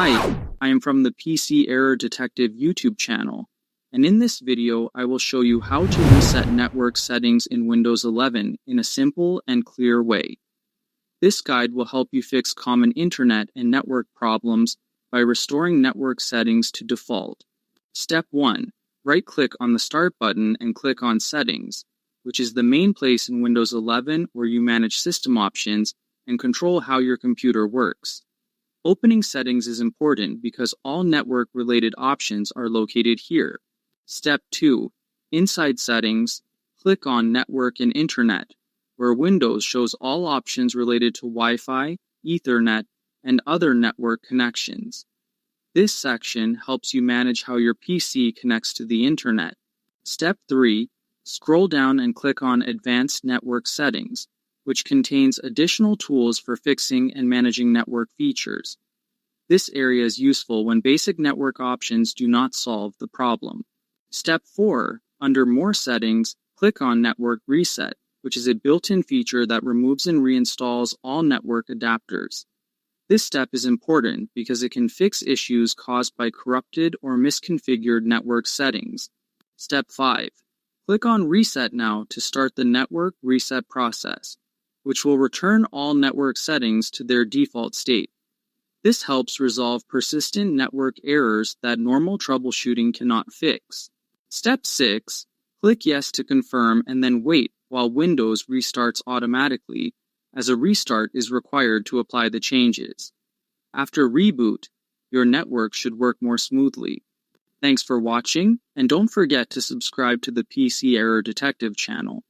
Hi, I am from the PC Error Detective YouTube channel, and in this video I will show you how to reset network settings in Windows 11 in a simple and clear way. This guide will help you fix common internet and network problems by restoring network settings to default. Step 1. Right-click on the Start button and click on Settings, which is the main place in Windows 11 where you manage system options and control how your computer works. Opening Settings is important because all network-related options are located here. Step 2. Inside Settings, click on Network and Internet, where Windows shows all options related to Wi-Fi, Ethernet, and other network connections. This section helps you manage how your PC connects to the Internet. Step 3. Scroll down and click on Advanced Network Settings, which contains additional tools for fixing and managing network features. This area is useful when basic network options do not solve the problem. Step 4. Under More Settings, click on Network Reset, which is a built-in feature that removes and reinstalls all network adapters. This step is important because it can fix issues caused by corrupted or misconfigured network settings. Step 5. Click on Reset Now to start the network reset process, which will return all network settings to their default state. This helps resolve persistent network errors that normal troubleshooting cannot fix. Step 6. Click Yes to confirm and then wait while Windows restarts automatically, as a restart is required to apply the changes. After reboot, your network should work more smoothly. Thanks for watching, and don't forget to subscribe to the PC Error Detective channel.